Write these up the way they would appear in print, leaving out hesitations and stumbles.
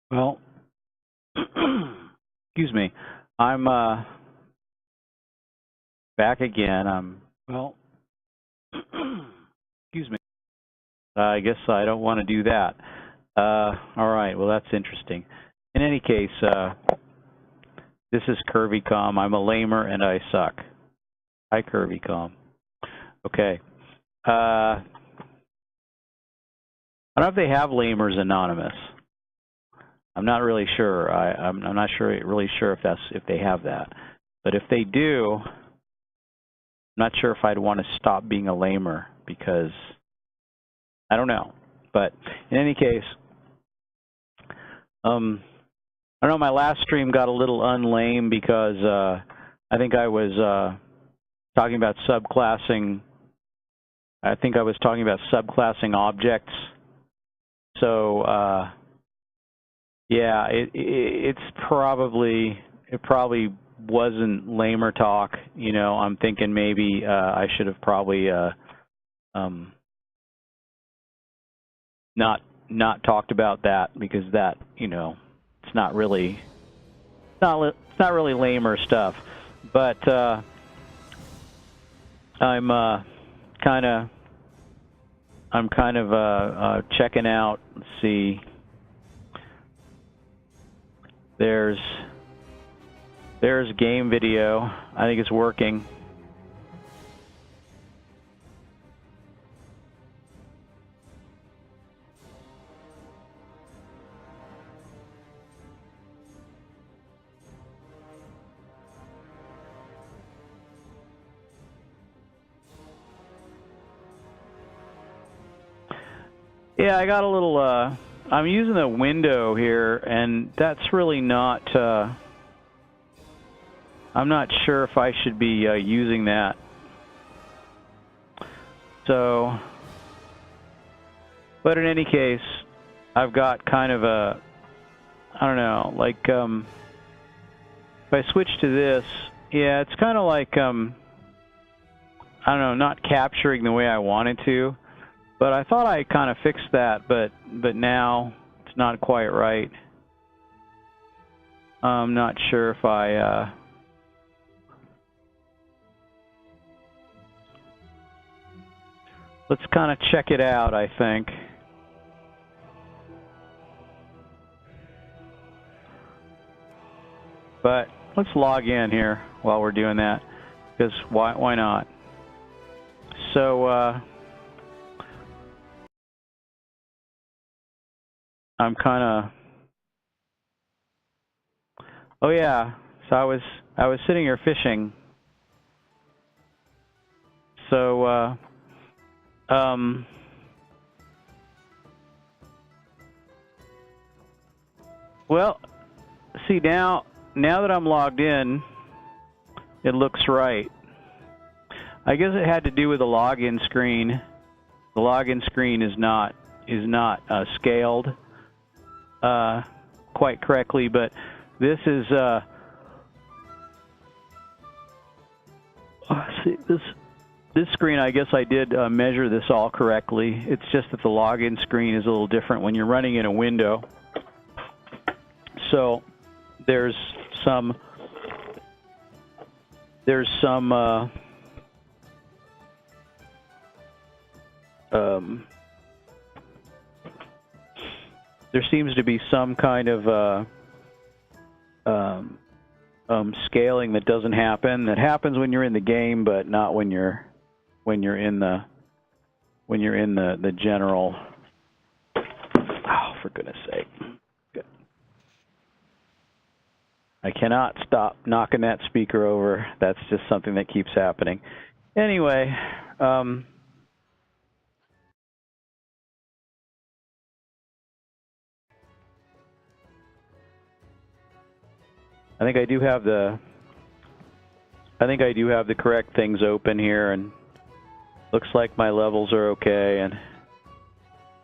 Well, excuse me. I'm back again. Well, excuse me. I guess I don't want to do that. All right. Well, that's interesting. In any case, this is curvycom. I'm a lamer and I suck. Hi, curvycom. Okay. I don't know if they have lamers anonymous. I'm not really sure. I'm not really sure if they have that. But if they do, I'm not sure if I'd want to stop being a lamer because I don't know. But in any case, I don't know. My last stream got a little unlame because I think I was talking about subclassing. I think I was talking about subclassing objects. So yeah, it probably wasn't lamer talk. You know, I'm thinking maybe I should have probably not talked about that because that, you know, it's not really lamer stuff. But I'm kind of checking out. Let's see. There's game video. I think it's working. Yeah, I got a little, I'm using the window here, and that's really not, I'm not sure if I should be using that. So, but in any case, I've got kind of a, I don't know, like, if I switch to this, yeah, it's kind of like, I don't know, not capturing the way I wanted to. But I thought I kind of fixed that, but now it's not quite right. I'm not sure if I let's kind of check it out, I think. But let's log in here while we're doing that, because why not? So I'm kind of, oh yeah, so I was sitting here fishing. So well, see now that I'm logged in, it looks right. I guess it had to do with the login screen. The login screen is not scaled quite correctly, but this is see this screen. I guess I did measure this all correctly. It's just that the login screen is a little different when you're running in a window. So there's some there seems to be some kind of scaling that doesn't happen. That happens when you're in the game, but not when you're in the general. Oh, for goodness sake! I cannot stop knocking that speaker over. That's just something that keeps happening. Anyway. I think I do have the correct things open here, and looks like my levels are okay, and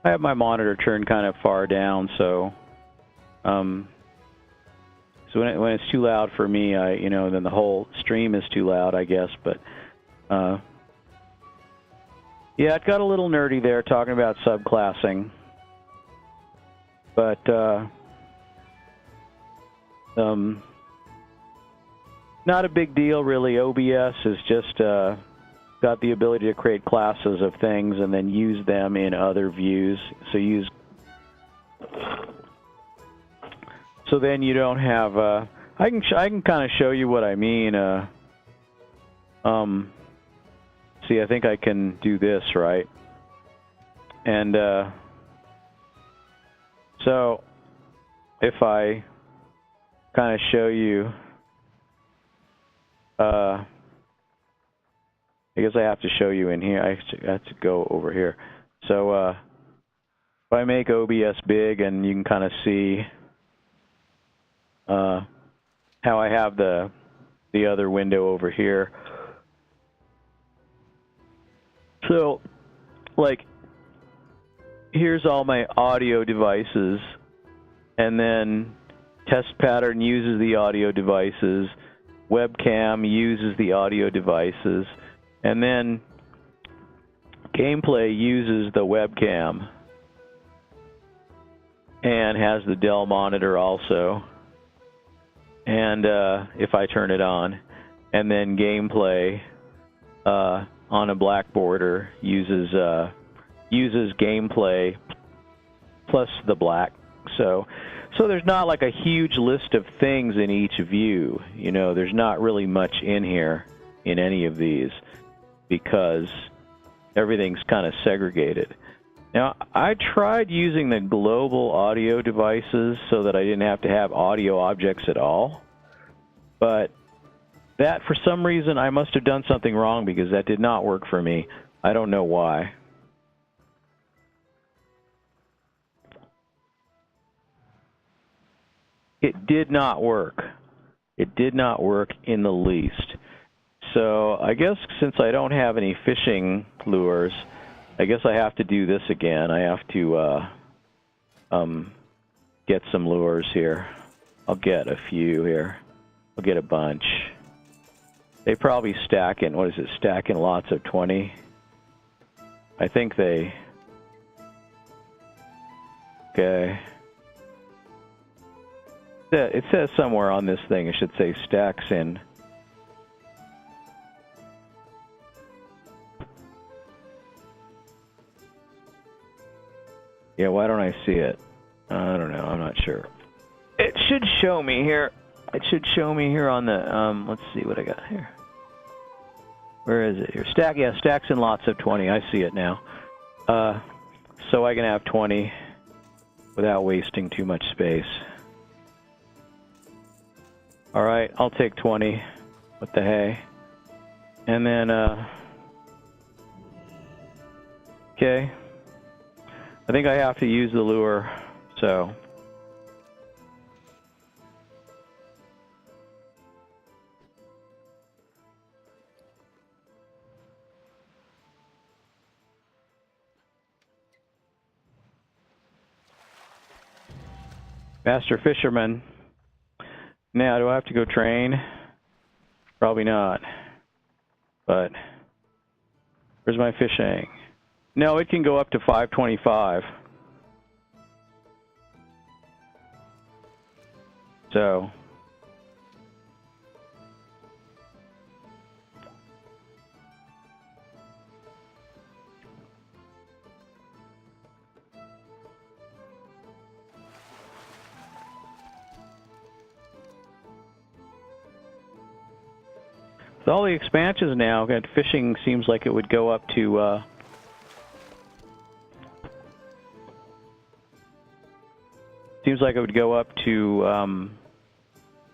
I have my monitor turned kind of far down, so so when it's too loud for me, you know, then the whole stream is too loud, I guess. But yeah, it got a little nerdy there talking about subclassing, but Not a big deal, really. OBS is just got the ability to create classes of things and then use them in other views. So then you don't have. I can kind of show you what I mean. See, I think I can do this right, and so if I kind of show you. I guess I have to show you in here. I have to go over here. So if I make OBS big, and you can kind of see how I have the other window over here. So, like, here's all my audio devices, and then test pattern uses the audio devices. Webcam uses the audio devices, and then gameplay uses the webcam and has the Dell monitor also, and if I turn it on, and then gameplay on a black border uses gameplay plus the black. So there's not like a huge list of things in each view. You know, there's not really much in here in any of these because everything's kind of segregated. Now, I tried using the global audio devices so that I didn't have to have audio objects at all. But that, for some reason, I must have done something wrong because that did not work for me. I don't know why. It did not work. It did not work in the least. So I guess since I don't have any fishing lures, I guess I have to do this again. I have to get some lures here. I'll get a few here. I'll get a bunch. They probably stack in, what is it, stack in lots of 20? I think they... Okay. It says somewhere on this thing, it should say stacks in. Yeah, why don't I see it? I don't know, I'm not sure. It should show me here. It should show me here on the, let's see what I got here. Where is it here? Yeah, stacks in lots of 20. I see it now. So I can have 20 without wasting too much space. All right, I'll take 20 with the hay. And then, okay. I think I have to use the lure, so. Master Fisherman. Now, do I have to go train? Probably not. But where's my fishing? No, it can go up to 525. So with all the expansions now, fishing seems like it would go up to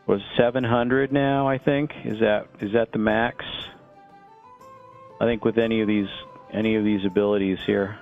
was 700 now, I think. Is that the max? I think with any of these abilities here.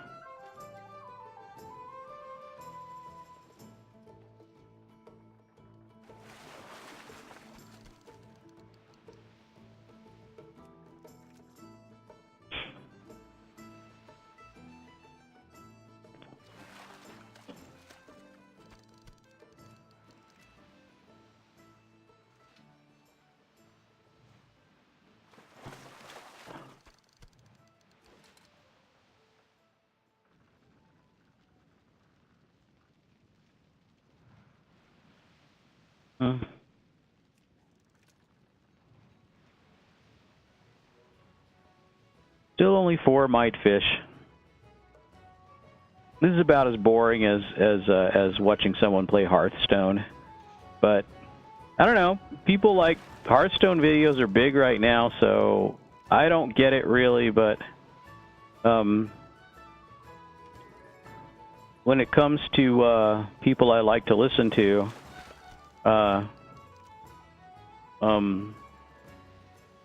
Still only 4 might fish. This is about as boring as watching someone play Hearthstone. But I don't know. People like Hearthstone videos are big right now, so I don't get it really, but when it comes to people I like to listen to,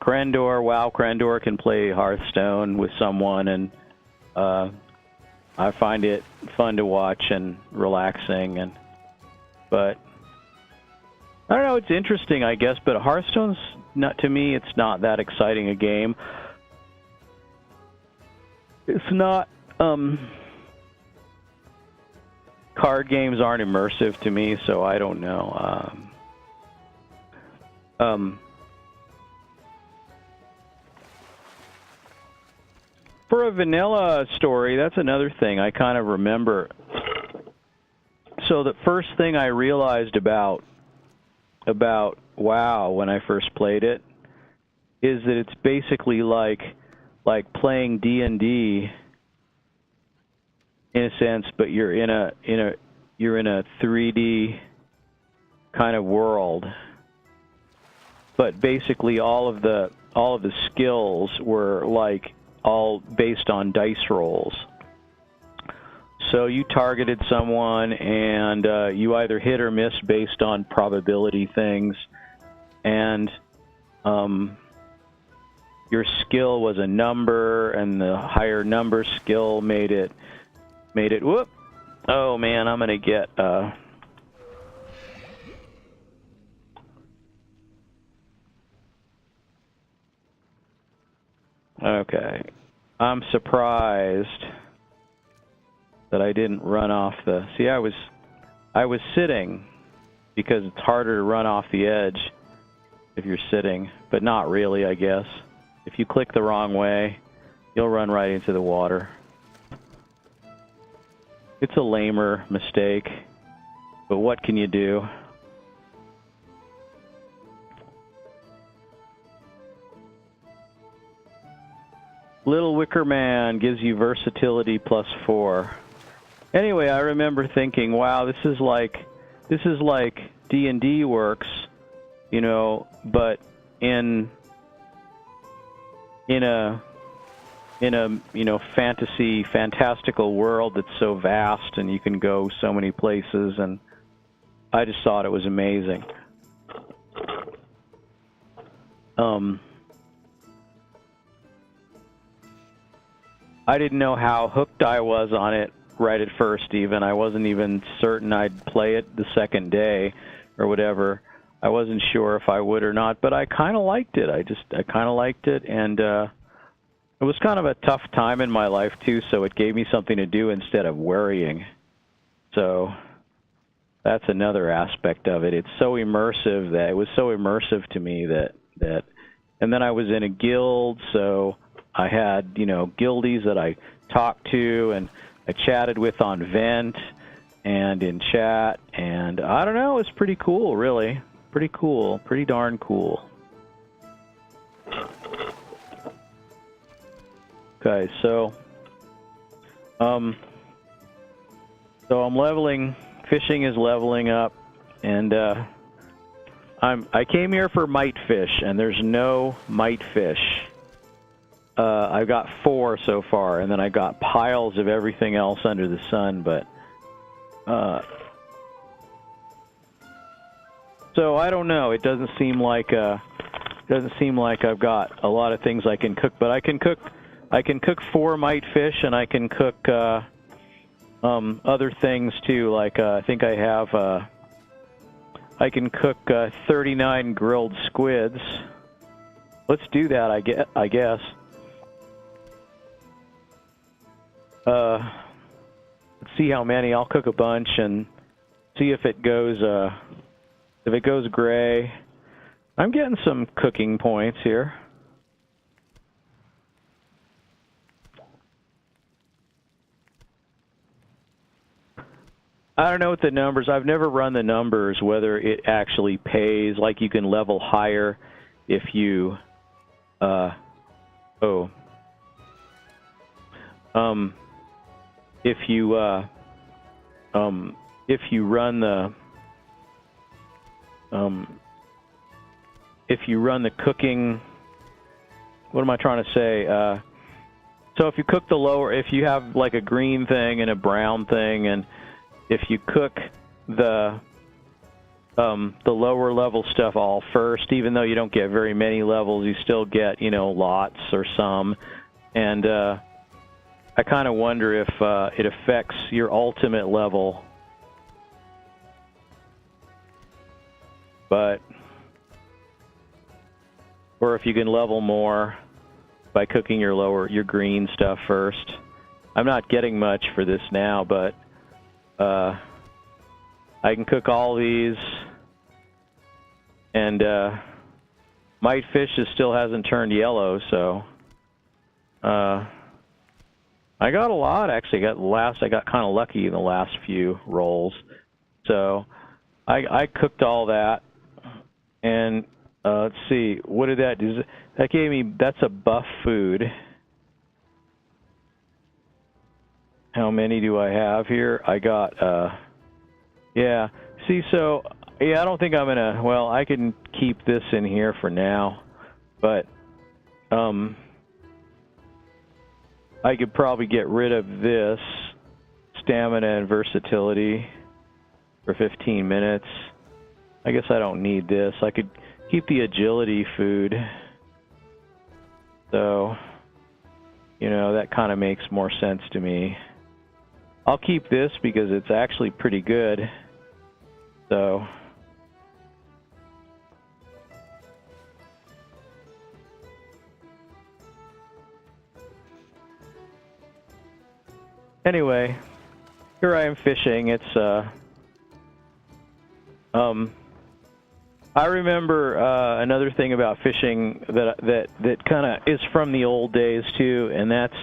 Crandor can play Hearthstone with someone, and I find it fun to watch and relaxing, but I don't know, it's interesting, I guess, but Hearthstone's not, to me, it's not that exciting a game. It's not, card games aren't immersive to me, so I don't know. For a vanilla story, that's another thing I kind of remember. So the first thing I realized about WoW when I first played it is that it's basically like playing D&D in a sense, but you're in a 3D kind of world. But basically all of the skills were like all based on dice rolls. So you targeted someone, and you either hit or miss based on probability things, and your skill was a number, and the higher number skill made it. Whoop! Oh man, I'm gonna get. Okay, I'm surprised that I didn't run off the... See, I was sitting, because it's harder to run off the edge if you're sitting, but not really, I guess. If you click the wrong way, you'll run right into the water. It's a lamer mistake, but what can you do? Little Wicker Man gives you versatility +4. Anyway, I remember thinking, wow, this is like D&D works, you know, but in a fantastical world that's so vast and you can go so many places, and I just thought it was amazing. I didn't know how hooked I was on it right at first even. I wasn't even certain I'd play it the second day or whatever. I wasn't sure if I would or not, but I kind of liked it. I kind of liked it, and it was kind of a tough time in my life too, so it gave me something to do instead of worrying. So that's another aspect of it. It's so immersive that it was so immersive to me that and then I was in a guild, so I had, you know, guildies that I talked to and I chatted with on Vent and in chat, and I don't know, it's pretty cool, really. Pretty cool, pretty darn cool. Okay, so I'm leveling, fishing is leveling up, and I came here for mite fish, and there's no mite fish. I've got 4 so far, and then I got piles of everything else under the sun, but so I don't know. It doesn't seem like I've got a lot of things I can cook, but I can cook 4 mite fish, and I can cook other things too. Like I think I have I can cook 39 grilled squids. Let's do that. I guess. Let's see how many. I'll cook a bunch and see if it goes gray. I'm getting some cooking points here. I don't know what the numbers. I've never run the numbers, whether it actually pays. Like you can level higher if you if you run the cooking, what am I trying to say? So if you cook the lower, if you have like a green thing and a brown thing, and if you cook the lower level stuff all first, even though you don't get very many levels, you still get, you know, lots or some. And I kind of wonder if it affects your ultimate level. But, or if you can level more by cooking your green stuff first. I'm not getting much for this now, but I can cook all these, and Might Fish still hasn't turned yellow, so I got a lot actually. I got kind of lucky in the last few rolls, so I cooked all that, and let's see, what did that do? That gave me, that's a buff food. How many do I have here? I got, yeah. See, so, yeah, I don't think I'm going to, well, I can keep this in here for now, but I could probably get rid of this stamina and versatility for 15 minutes. I guess I don't need this. I could keep the agility food. So, you know, that kind of makes more sense to me. I'll keep this because it's actually pretty good. So, anyway, here I am fishing. It's I remember another thing about fishing that kind of is from the old days too, and that's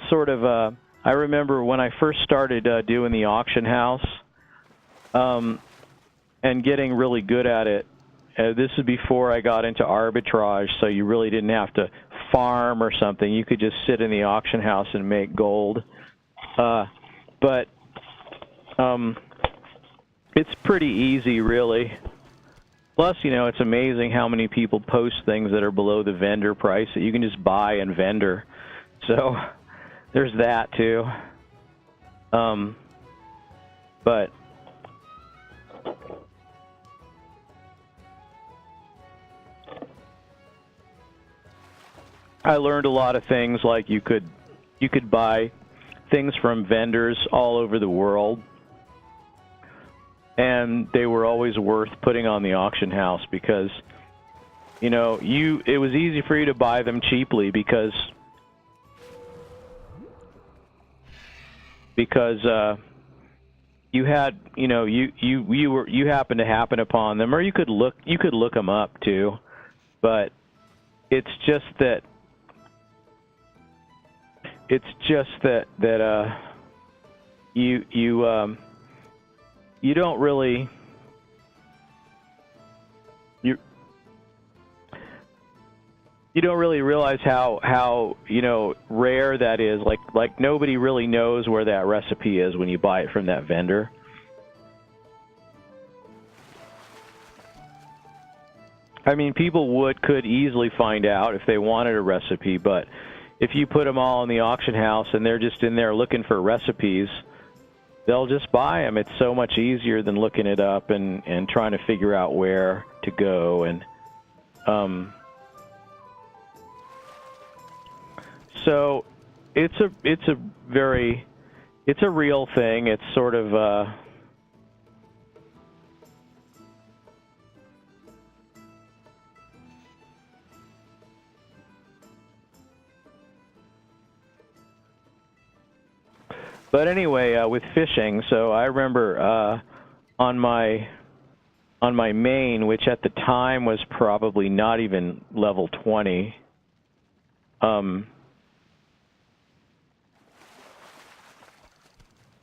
sort of I remember when I first started doing the auction house and getting really good at it. This is before I got into arbitrage, so you really didn't have to farm or something. You could just sit in the auction house and make gold. But it's pretty easy, really. Plus, you know, it's amazing how many people post things that are below the vendor price that you can just buy and vendor. So there's that too. But I learned a lot of things, like you could buy things from vendors all over the world, and they were always worth putting on the auction house because, you know, it was easy for you to buy them cheaply because you had, you know, you happened to happen upon them, or you could look them up too, but it's just that you don't really you don't really realize how you know, rare that is. Like nobody really knows where that recipe is when you buy it from that vendor. I mean, people could easily find out if they wanted a recipe, but if you put them all in the auction house and they're just in there looking for recipes, they'll just buy them. It's so much easier than looking it up and trying to figure out where to go. And so it's a real thing. It's sort of but anyway, with fishing, so I remember on my main, which at the time was probably not even level 20,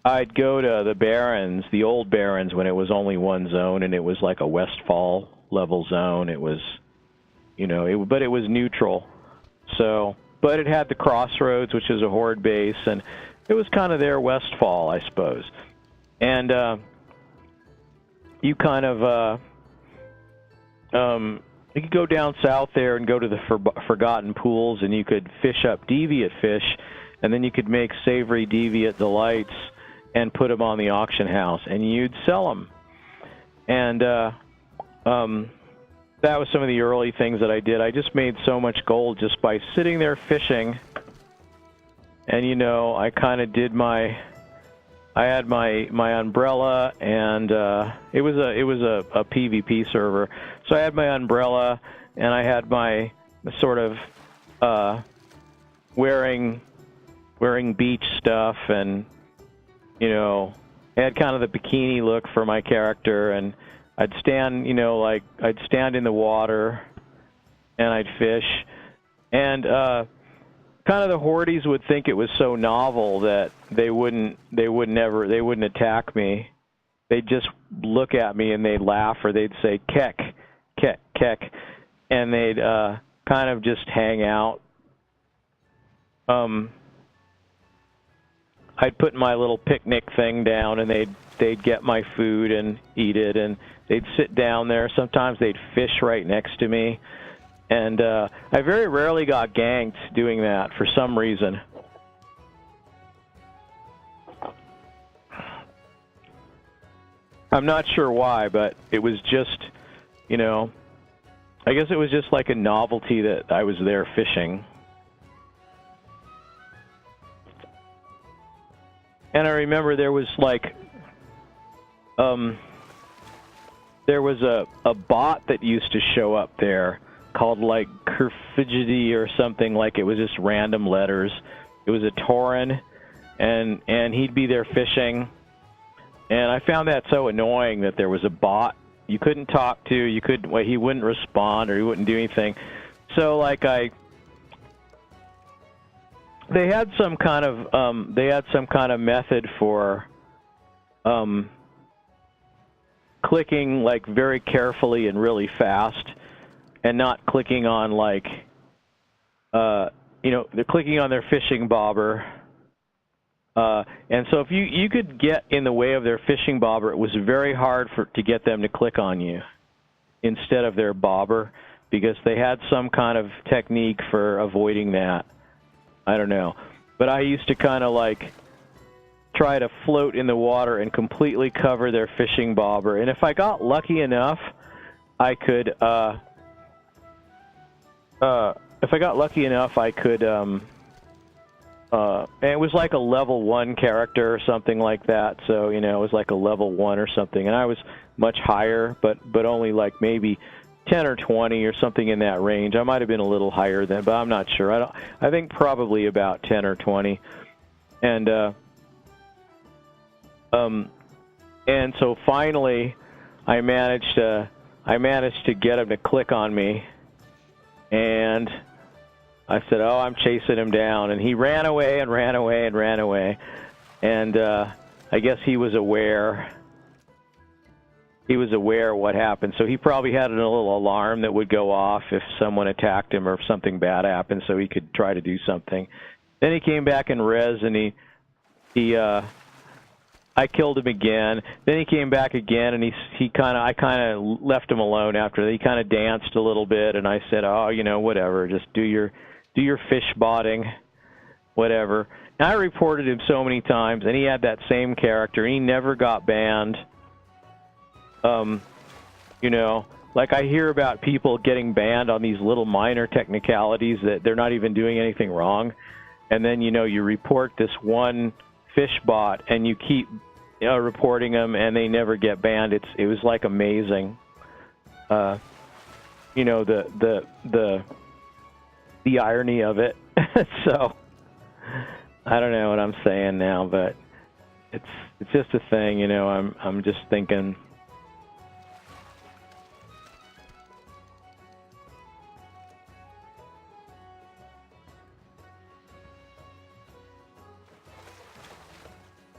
I'd go to the Barrens, the old Barrens, when it was only one zone, and it was like a Westfall level zone. It was, you know, but it was neutral. So but it had the crossroads, which is a horde base, and it was kind of their Westfall, I suppose. And you kind of you could go down south there and go to the Forgotten Pools, and you could fish up deviate fish, and then you could make savory deviate delights and put them on the auction house, and you'd sell them. And that was some of the early things that I did. I just made so much gold just by sitting there fishing. And, you know, I kind of did I had my umbrella, and it was a PvP server. So I had my umbrella, and I had my sort of wearing beach stuff, and, you know, I had kind of the bikini look for my character, and I'd stand, you know, like I'd stand in the water, and I'd fish, and kind of the hordes would think it was so novel that they wouldn't attack me. They'd just look at me and they'd laugh, or they'd say kek, kek, kek, and they'd kind of just hang out. I'd put my little picnic thing down, and they'd get my food and eat it, and they'd sit down there. Sometimes they'd fish right next to me. And I very rarely got ganked doing that for some reason. I'm not sure why, but it was just, you know, I guess it was just like a novelty that I was there fishing. And I remember there was like, there was a bot that used to show up there called like curvycom or something, like it was just random letters. It was a Tauren, and he'd be there fishing. And I found that so annoying that there was a bot you couldn't talk to, he wouldn't respond, or he wouldn't do anything. So like they had some kind of method for clicking like very carefully and really fast, and not clicking on like you know, they're clicking on their fishing bobber. And so if you could get in the way of their fishing bobber, it was very hard to get them to click on you instead of their bobber, because they had some kind of technique for avoiding that. I don't know. But I used to kind of like try to float in the water and completely cover their fishing bobber. And if I got lucky enough, I could and it was like a level 1 character or something like that. So, you know, it was like a level 1 or something. And I was much higher, but only like maybe 10 or 20 or something in that range. I might have been a little higher then, but I'm not sure. I think probably about 10 or 20. And so finally I managed to get him to click on me. And I said, "Oh, I'm chasing him down," and he ran away and ran away and ran away. And I guess he was aware. He was aware of what happened, so he probably had a little alarm that would go off if someone attacked him or if something bad happened, so he could try to do something. Then he came back in res, and I killed him again. Then he came back again, and I kind of left him alone after that. He kind of danced a little bit, and I said, "Oh, you know, whatever, just do your fish botting, whatever." And I reported him so many times, and he had that same character, and he never got banned. You know, like I hear about people getting banned on these little minor technicalities that they're not even doing anything wrong, and then, you know, you report this one fish bot, and you keep, you know, reporting them, and they never get banned. It was like amazing. You know, the irony of it. So I don't know what I'm saying now, but it's just a thing, you know. I'm just thinking.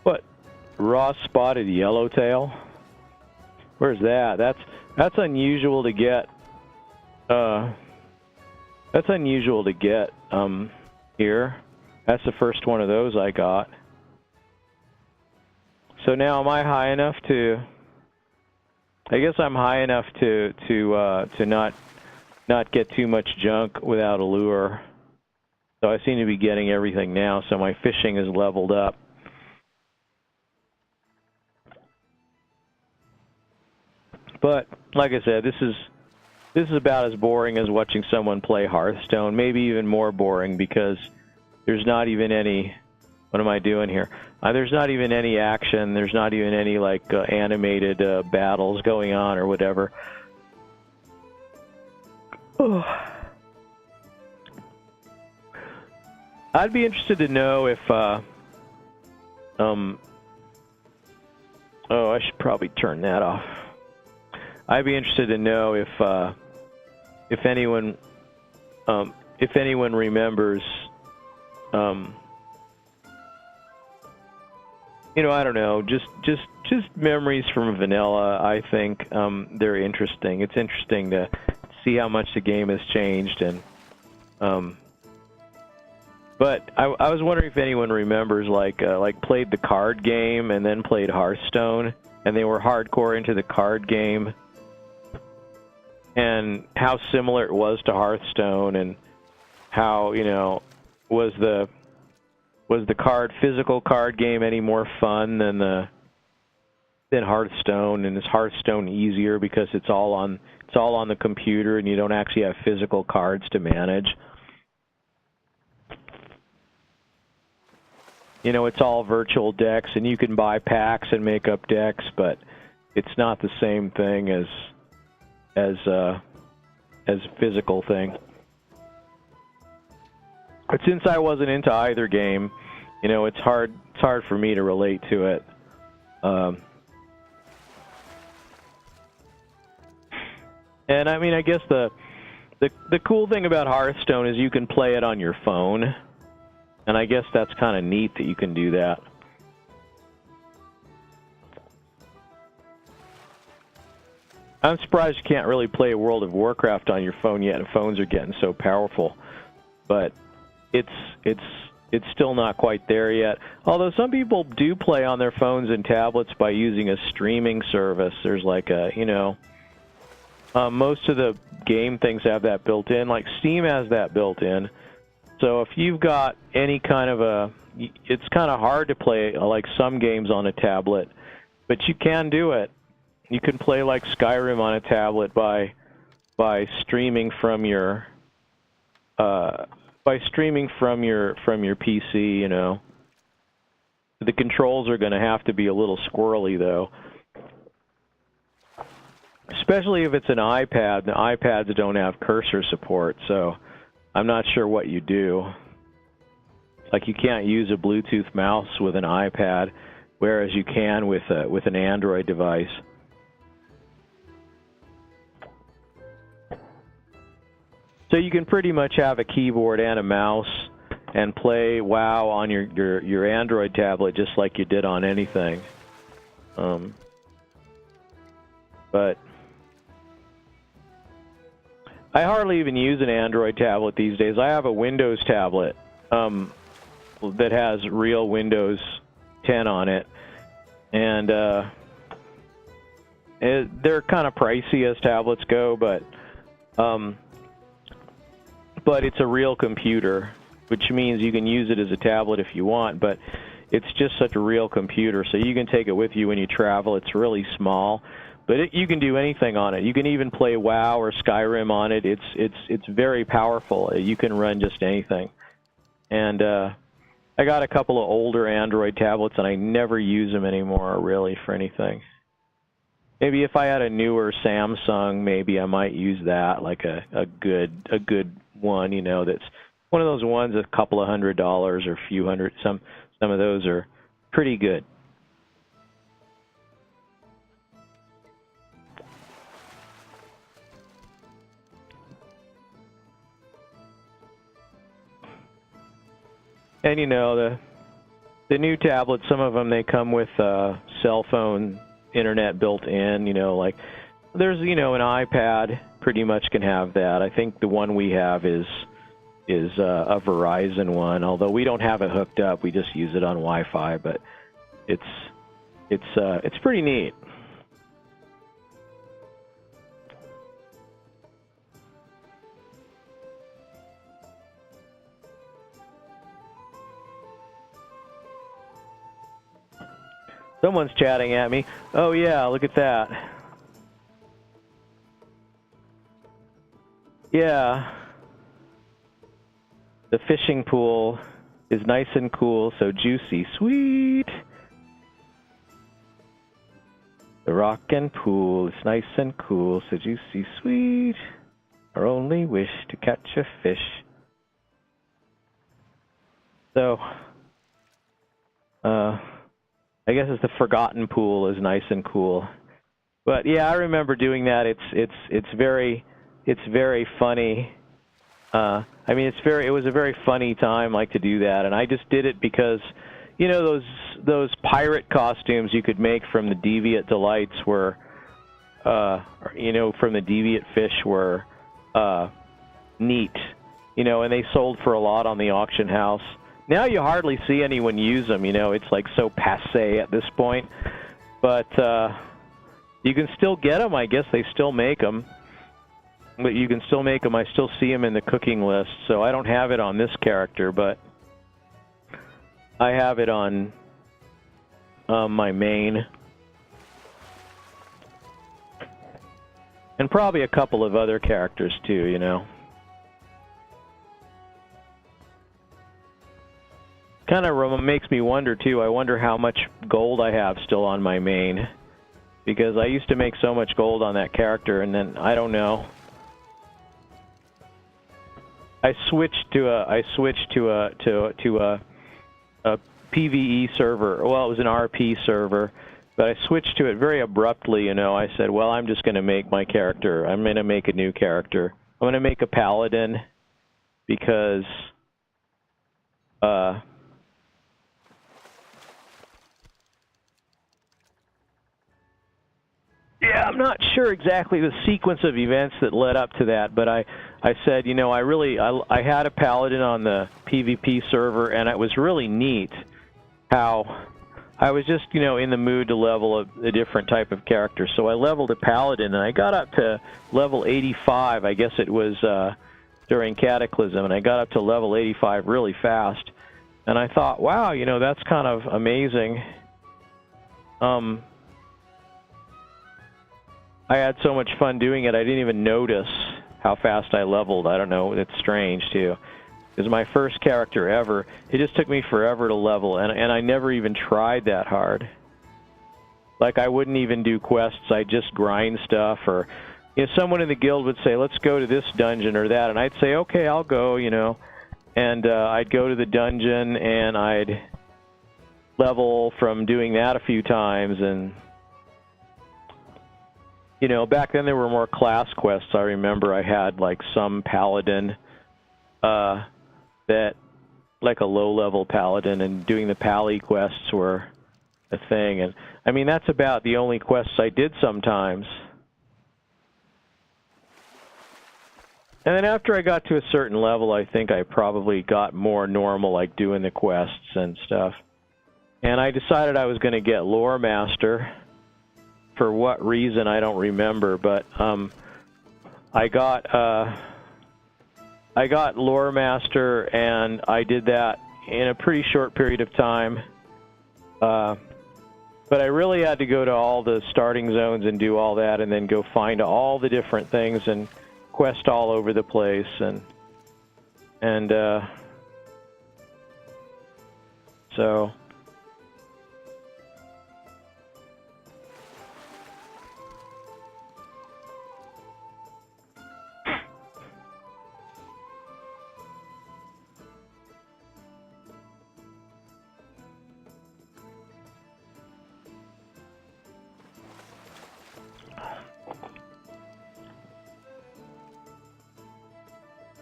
What? Raw spotted yellowtail? Where's that? That's unusual to get. That's unusual to get. here. That's the first one of those I got. So now am I high enough to... I guess I'm high enough to not get too much junk without a lure. So I seem to be getting everything now, so my fishing is leveled up. But like I said, this is about as boring as watching someone play Hearthstone, maybe even more boring because there's not even any... What am I doing here? There's not even any action. There's not even any like animated battles going on or whatever. Oh. I'd be interested to know if oh, I should probably turn that off. I'd be interested to know if anyone remembers you know, I don't know, just memories from vanilla. I think they're interesting. It's interesting to see how much the game has changed, and but I was wondering if anyone remembers like played the card game and then played Hearthstone, and they were hardcore into the card game, and how similar it was to Hearthstone, and how, you know, was the physical card game any more fun than Hearthstone, and is Hearthstone easier because it's all on the computer and you don't actually have physical cards to manage? You know, it's all virtual decks, and you can buy packs and make up decks, but it's not the same thing as a physical thing. But since I wasn't into either game, you know, it's hard for me to relate to it. And I mean, I guess the cool thing about Hearthstone is you can play it on your phone, and I guess that's kind of neat that you can do that. I'm surprised you can't really play World of Warcraft on your phone yet, and phones are getting so powerful. But it's still not quite there yet. Although some people do play on their phones and tablets by using a streaming service. There's like a, you know, most of the game things have that built in. Like Steam has that built in. So if you've got any kind of a, it's kind of hard to play like some games on a tablet, but you can do it. You can play like Skyrim on a tablet by streaming from your PC, you know. The controls are going to have to be a little squirrely, though. Especially if it's an iPad. The iPads don't have cursor support, so I'm not sure what you do. Like, you can't use a Bluetooth mouse with an iPad, whereas you can with an Android device. So you can pretty much have a keyboard and a mouse and play WoW on your Android tablet just like you did on anything. But I hardly even use an Android tablet these days. I have a Windows tablet that has real Windows 10 on it. And they're kind of pricey as tablets go, but it's a real computer, which means you can use it as a tablet if you want, but it's just such a real computer, so you can take it with you when you travel. It's really small, but you can do anything on it. You can even play WoW or Skyrim on it. It's very powerful. You can run just anything. And I got a couple of older Android tablets, and I never use them anymore, really, for anything. Maybe if I had a newer Samsung, maybe I might use that, like a good one, you know, that's one of those ones, a couple of $100 or a few hundred. Some of those are pretty good. And you know, the new tablets, some of them, they come with cell phone internet built in, you know, like there's, you know, an iPad pretty much can have that. I think the one we have is is a Verizon one. Although we don't have it hooked up, we just use it on Wi-Fi. But it's pretty neat. Someone's chatting at me. Oh yeah, look at that. Yeah. The fishing pool is nice and cool, so juicy, sweet. The rockin' pool is nice and cool, so juicy, sweet. Our only wish to catch a fish. So, I guess it's the forgotten pool is nice and cool. But yeah, I remember doing that. It's very funny. I mean, it was a very funny time, like, to do that, and I just did it because, you know, those pirate costumes you could make from the Deviant Delights were, you know, from the Deviant Fish were neat, you know, and they sold for a lot on the auction house. Now you hardly see anyone use them, you know, it's like so passé at this point, but you can still get them. I guess they still make them. But you can still make them. I still see them in the cooking list. So I don't have it on this character, but I have it on my main. And probably a couple of other characters too, you know. Kind of makes me wonder too. I wonder how much gold I have still on my main. Because I used to make so much gold on that character, and then I don't know. I switched to a PvE server. Well, it was an RP server, but I switched to it very abruptly. You know, I said, "Well, I'm just going to make my character. I'm going to make a new character. I'm going to make a paladin because yeah, I'm not sure exactly the sequence of events that led up to that, but I said, you know, I had a paladin on the PvP server, and it was really neat how I was just, you know, in the mood to level a different type of character. So I leveled a paladin, and I got up to level 85. I guess it was during Cataclysm, and I got up to level 85 really fast. And I thought, wow, you know, that's kind of amazing. I had so much fun doing it, I didn't even notice how fast I leveled. I don't know, it's strange, too. It was my first character ever. It just took me forever to level, and I never even tried that hard. Like, I wouldn't even do quests, I'd just grind stuff, or, you know, someone in the guild would say, let's go to this dungeon or that, and I'd say, okay, I'll go, you know. And I'd go to the dungeon, and I'd level from doing that a few times, and you know, back then there were more class quests. I remember I had like some paladin that, like a low-level paladin, and doing the pally quests were a thing. And I mean, that's about the only quests I did sometimes. And then after I got to a certain level, I think I probably got more normal, like doing the quests and stuff. And I decided I was going to get Lore Master. For what reason, I don't remember, but I got Lore Master, and I did that in a pretty short period of time. But I really had to go to all the starting zones and do all that, and then go find all the different things and quest all over the place, and so.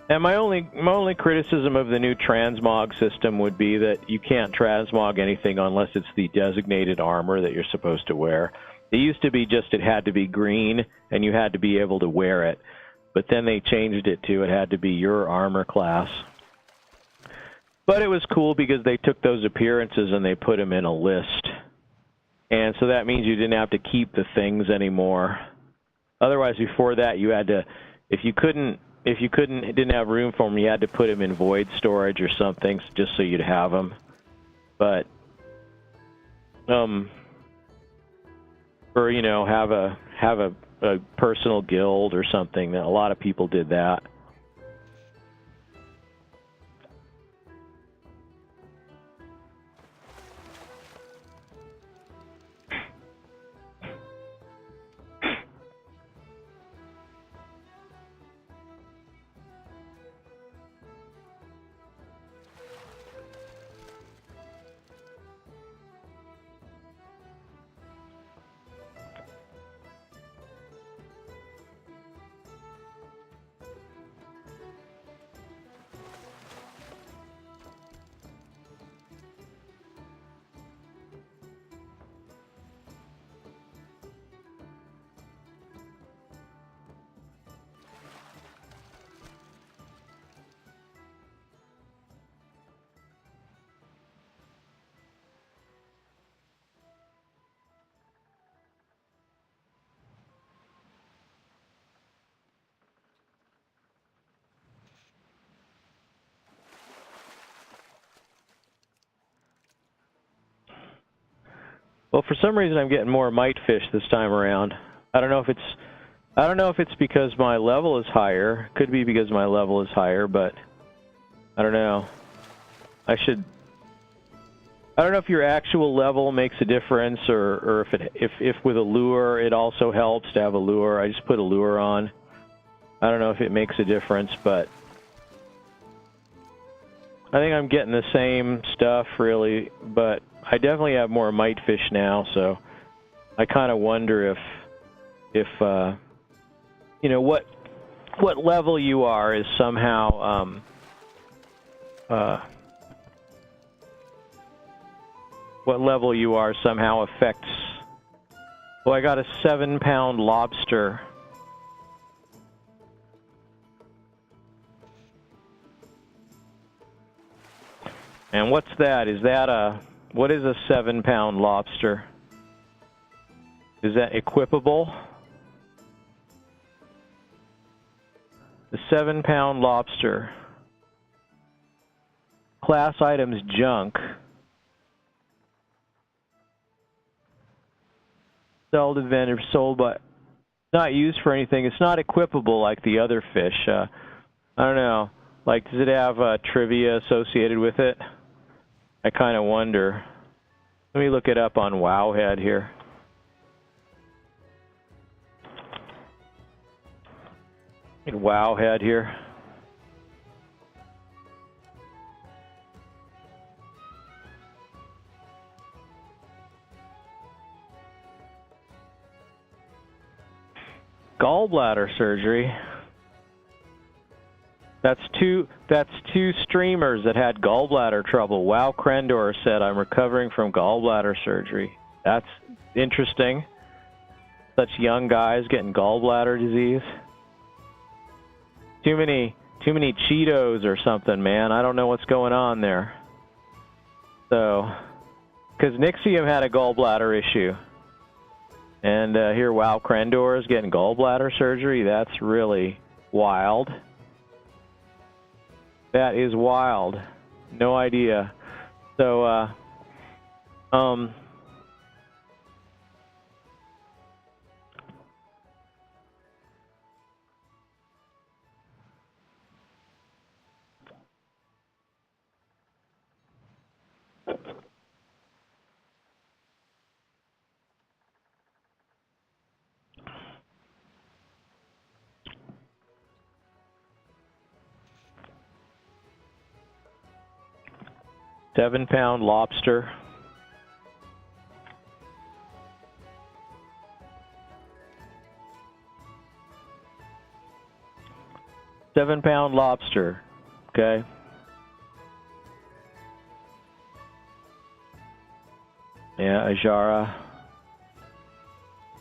And my only criticism of the new transmog system would be that you can't transmog anything unless it's the designated armor that you're supposed to wear. It used to be just it had to be green and you had to be able to wear it, but then they changed it to it had to be your armor class. But it was cool because they took those appearances and they put them in a list. And so that means you didn't have to keep the things anymore. Otherwise, before that, you had to, if you didn't have room for them, you had to put them in void storage or something just so you'd have them. But, or, you know, have a personal guild or something. A lot of people did that. Well, for some reason, I'm getting more mite fish this time around. I don't know if it's because my level is higher. Could be because my level is higher, but I don't know. I don't know if your actual level makes a difference, or if with a lure it also helps to have a lure. I just put a lure on. I don't know if it makes a difference, but I think I'm getting the same stuff really, but I definitely have more mite fish now, so I kind of wonder if you know, what level you are is somehow what level you are somehow affects. Well, I got a 7-pound lobster. And what's that? Is that what is a 7-pound lobster? Is that equipable? The 7-pound lobster. Class items junk. Sold to vendor, sold but not used for anything. It's not equipable like the other fish. I don't know. Like, does it have trivia associated with it? I kind of wonder. Let me look it up on Wowhead here. Wowhead here. Gallbladder surgery. That's two streamers that had gallbladder trouble. Wow Crendor said, I'm recovering from gallbladder surgery. That's interesting. Such young guys getting gallbladder disease. Too many Cheetos or something, man. I don't know what's going on there. So, because Nixium had a gallbladder issue. And here Wow Crendor is getting gallbladder surgery. That's really wild. That is wild. No idea. So, 7-pound lobster. Seven-pound lobster. Okay. Yeah, Ajara.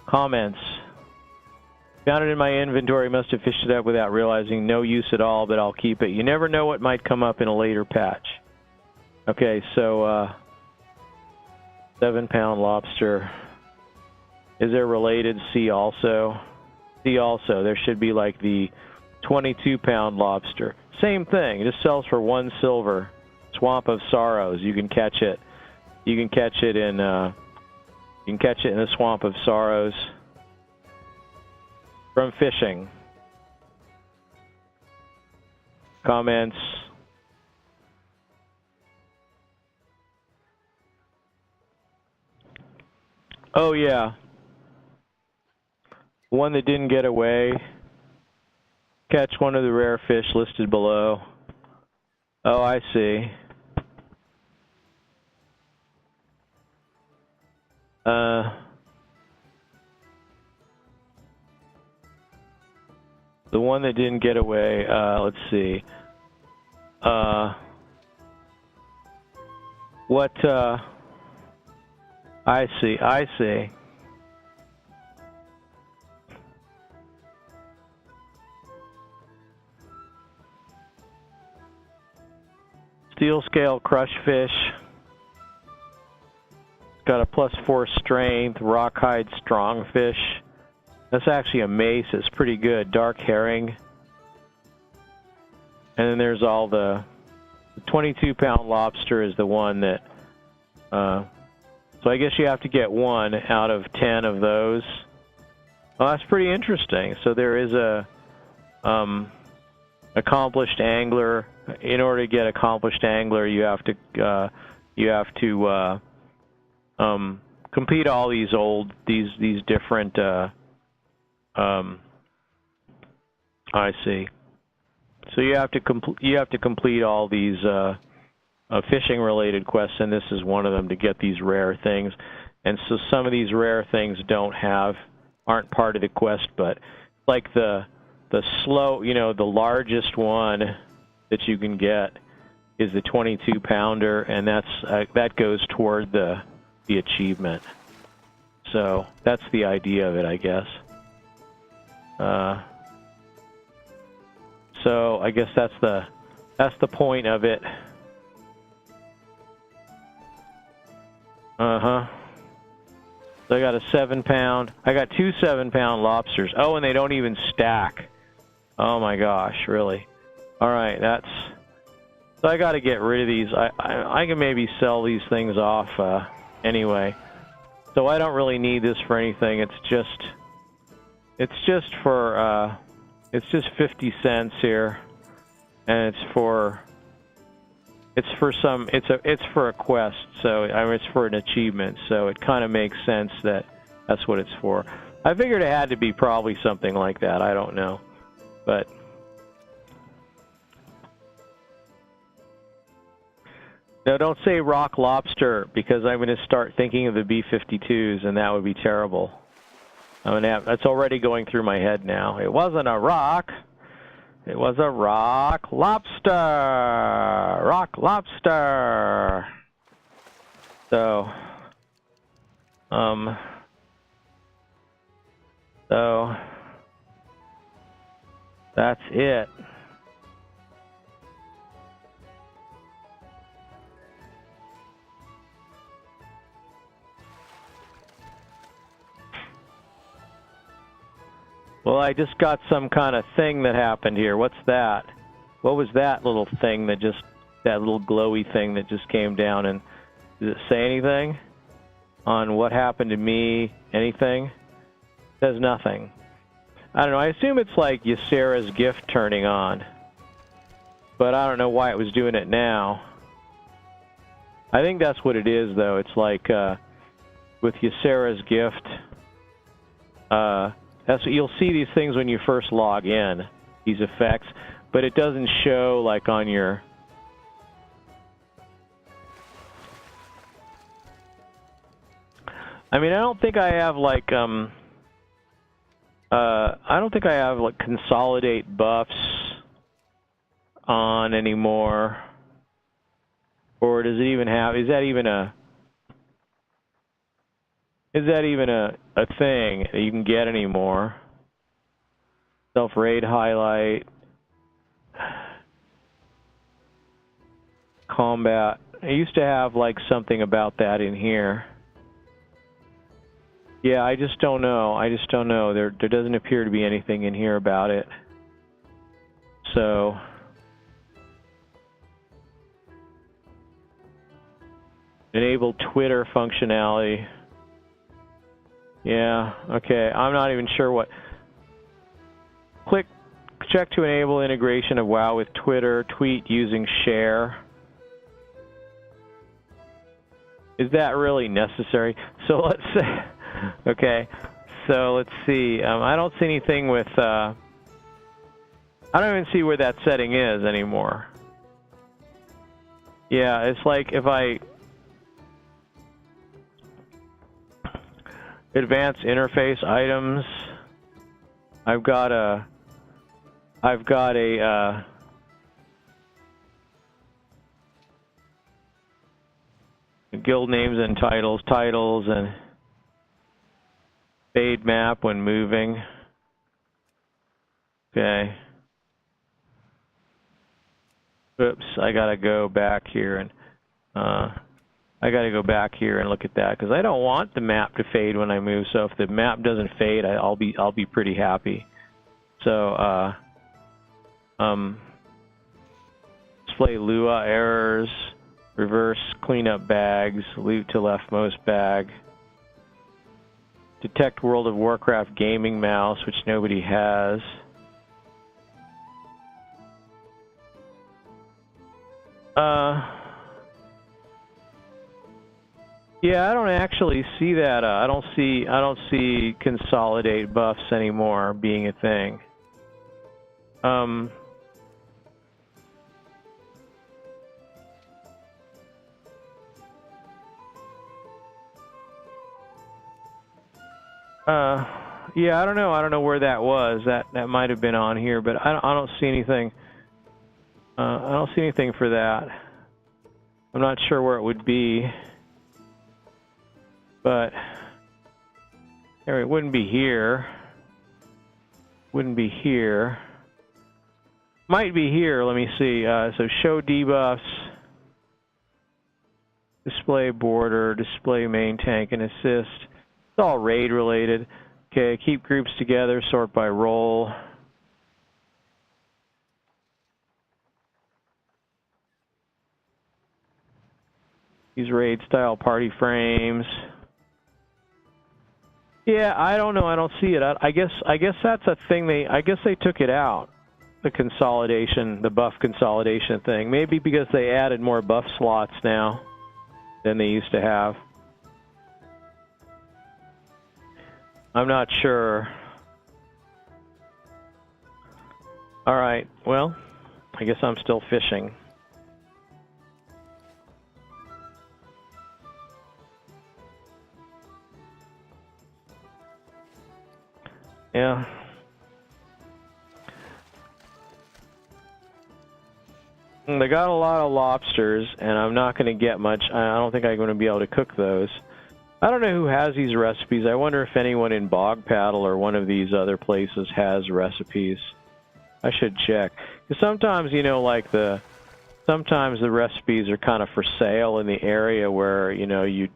Comments. Found it in my inventory. Must have fished it up without realizing. No use at all, but I'll keep it. You never know what might come up in a later patch. Okay, so 7-pound lobster. Is there related? See also. See also. There should be like the 22-pound lobster. Same thing. It just sells for 1 silver. Swamp of Sorrows. You can catch it. You can catch it in. You can catch it in the Swamp of Sorrows from fishing. Comments. Oh yeah. One that didn't get away. Catch one of the rare fish listed below. Oh, I see. The one that didn't get away, let's see. What, I see, I see. Steel scale crush fish. Got a +4 strength, rockhide strong fish. That's actually a mace. It's pretty good. Dark herring. And then there's all the 22-pound lobster is the one that. So I guess you have to get 1 out of 10 of those. Well, that's pretty interesting. So there is a accomplished angler. In order to get accomplished angler, you have to complete all these different. I see. So you have to complete all these fishing related quests, and this is one of them to get these rare things. And so some of these rare things aren't part of the quest, but like the slow, the largest one that you can get is the 22-pounder, and that goes toward the achievement. So that's the idea of it, I guess. So I guess that's the point of it. So I got a 7-pound. I got 2 7-pound lobsters. Oh, and they don't even stack. Oh my gosh, really? All right, so I got to get rid of these. I can maybe sell these things off anyway. So I don't really need this for anything. It's just for 50 cents here, and it's for a quest. So it's for an achievement. So it kind of makes sense that that's what it's for. I figured it had to be probably something like that. I don't know, but. No, don't say rock lobster, because I'm going to start thinking of the B-52s, and that would be terrible. That's already going through my head now. It wasn't a rock. It was a rock lobster. Rock lobster. So that's it. Well, I just got some kind of thing that happened here. What's that? What was that little thing that little glowy thing that just came down? And does it say anything on what happened to me? Anything? It says nothing. I don't know. I assume it's like Ysera's gift turning on. But I don't know why it was doing it now. I think that's what it is, though. It's like with Ysera's gift. You'll see these things when you first log in, these effects, but it doesn't show like on your. I mean, I don't think I have like consolidate buffs on anymore, or does it even have? Is that even a thing that you can get anymore? Self-raid highlight. Combat. I used to have like something about that in here. Yeah, I just don't know. I just don't know. There doesn't appear to be anything in here about it. So enable Twitter functionality. Yeah, okay. I'm not even sure what. Check to enable integration of WoW with Twitter. Tweet using share. Is that really necessary? So let's say, okay. So let's see. I don't see anything with. I don't even see where that setting is anymore. Yeah, it's like if I advanced interface items, I've got a guild names and titles and fade map when moving. Okay. Oops, I gotta go back here and look at that because I don't want the map to fade when I move. So if the map doesn't fade, I'll be pretty happy. So display Lua errors, reverse cleanup bags, loot to leftmost bag, detect World of Warcraft gaming mouse, which nobody has. Yeah, I don't actually see that. I don't see consolidate buffs anymore being a thing. Yeah, I don't know. I don't know where that was. That might have been on here, but I don't see anything. I don't see anything for that. I'm not sure where it would be, but anyway, it wouldn't be here. Wouldn't be here. Might be here. Let me see. So show debuffs, display border, display main tank and assist. It's all raid related. Okay, keep groups together, sort by role. Use raid style party frames. Yeah, I don't know. I don't see it. I guess that's a thing. I guess they took it out. The consolidation, the buff consolidation thing. Maybe because they added more buff slots now than they used to have. I'm not sure. All right. Well, I guess I'm still fishing. Yeah. They got a lot of lobsters, and I'm not going to get much. I don't think I'm going to be able to cook those. I don't know who has these recipes. I wonder if anyone in Bog Paddle or one of these other places has recipes. I should check. Because sometimes, you know, like sometimes the recipes are kind of for sale in the area where, you know, you'd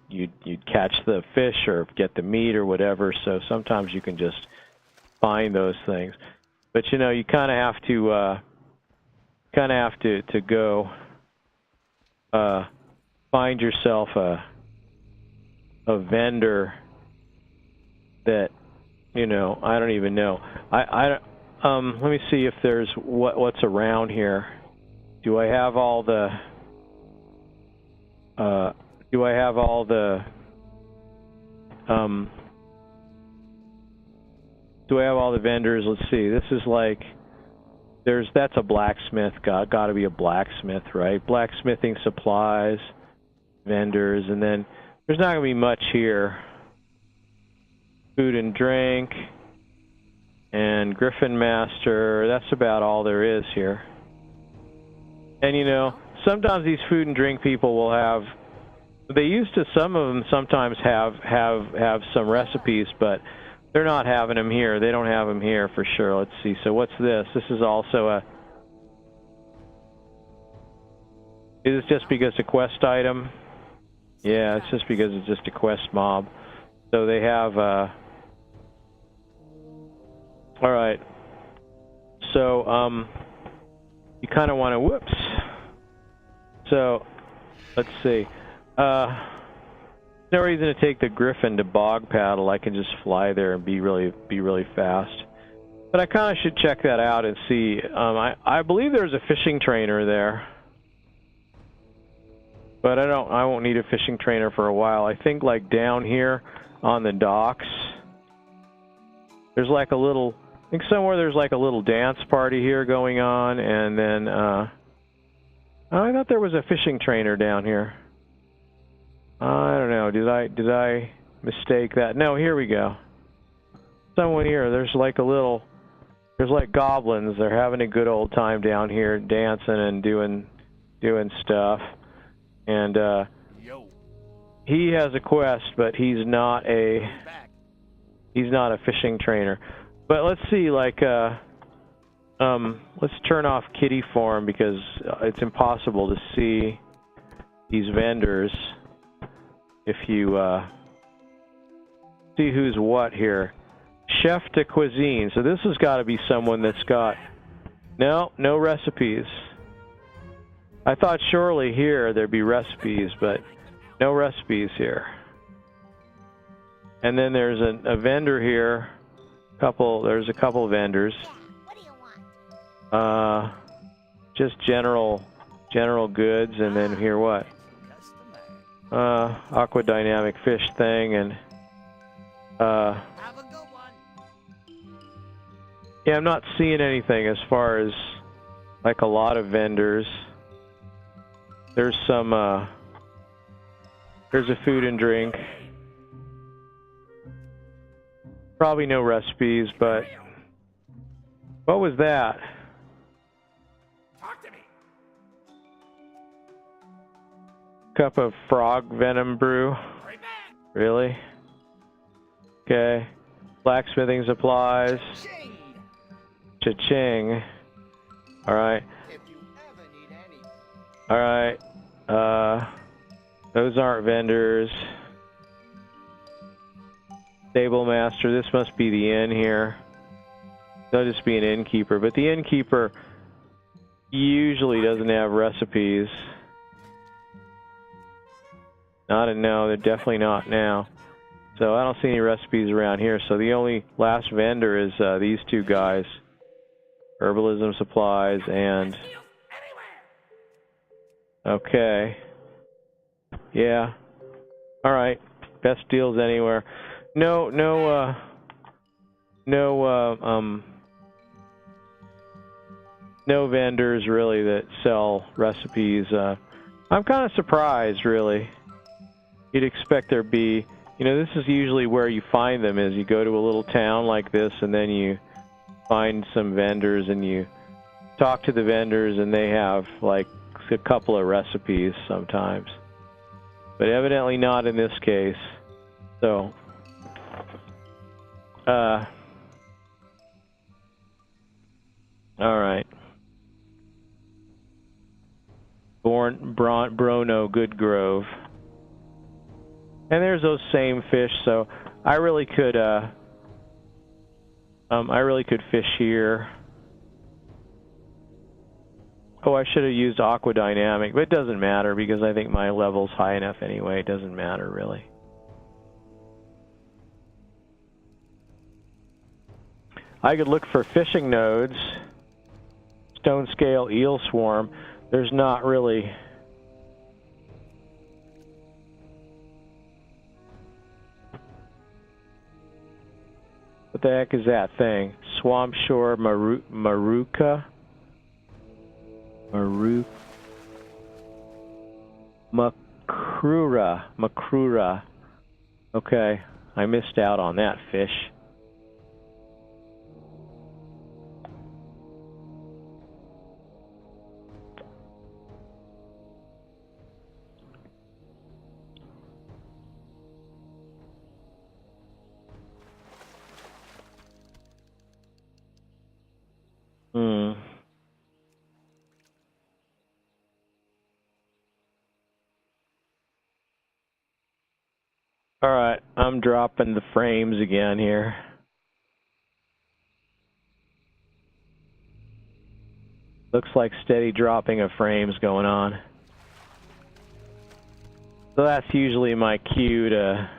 catch the fish or get the meat or whatever. So sometimes you can just find those things. But, you know, you kind of have to go find yourself a vendor that, you know, I don't even know. Let me see if there's what's around here. Do I have all the vendors? Let's see. This is like that's a blacksmith. Got to be a blacksmith, right? Blacksmithing supplies, vendors, and then there's not going to be much here. Food and drink, and Griffin Master. That's about all there is here. And, you know, sometimes these food and drink people will have. They used to. Some of them sometimes have some recipes, but they're not having them here. They don't have them here for sure. Let's see. So what's this? This is also Is it just because it's a quest item? Yeah, it's just because it's just a quest mob. So they have, alright. So, you kind of want to, whoops. So, let's see. No reason to take the Griffin to Bog Paddle. I can just fly there and be really fast. But I kind of should check that out and see. I believe there's a fishing trainer there. But I won't need a fishing trainer for a while. I think like down here on the docks, there's like a little, I think somewhere there's like a little dance party here going on, and then, I thought there was a fishing trainer down here. I don't know, did I mistake that? No, here we go. Someone here, there's like goblins, they're having a good old time down here, dancing and doing stuff. And, he has a quest, but he's not a fishing trainer. But let's see, like, let's turn off kitty form because it's impossible to see these vendors if you, see who's what here. Chef de cuisine. So this has got to be someone that's got, no recipes. I thought surely here there'd be recipes, but no recipes here. And then there's a vendor here. There's a couple vendors. What do you want? Just general goods, and then here what? Aqua dynamic fish thing, and Have a good one. yeah, I'm not seeing anything as far as like a lot of vendors. There's some there's a food and drink. Probably no recipes, but what was that? Talk to me. Cup of frog venom brew. Right back. Really? Okay. Blacksmithing supplies. Ching. Cha-ching. Alright. If you ever need any. Alright. Those aren't vendors. Stable master. This must be the inn here. That'll just be an innkeeper. But the innkeeper usually doesn't have recipes. No, they're definitely not now. So I don't see any recipes around here. So the only last vendor is these two guys. Herbalism supplies and... Okay. Yeah. Alright. Best deals anywhere. No vendors really that sell recipes. I'm kind of surprised, really. You'd expect there'd be, this is usually where you find them, is you go to a little town like this and then you find some vendors and you talk to the vendors and they have like a couple of recipes sometimes. But evidently not in this case. So, alright. Brono Goodgrove. And there's those same fish, so I really could fish here. Oh, I should have used Aqua Dynamic, but it doesn't matter because I think my level's high enough anyway. It doesn't matter, really. I could look for fishing nodes. Stone Scale Eel Swarm. There's not really... What the heck is that thing? Swamp Shore Maruka? Makrura. Okay, I missed out on that fish. Alright, I'm dropping the frames again here. Looks like steady dropping of frames going on. So that's usually my cue to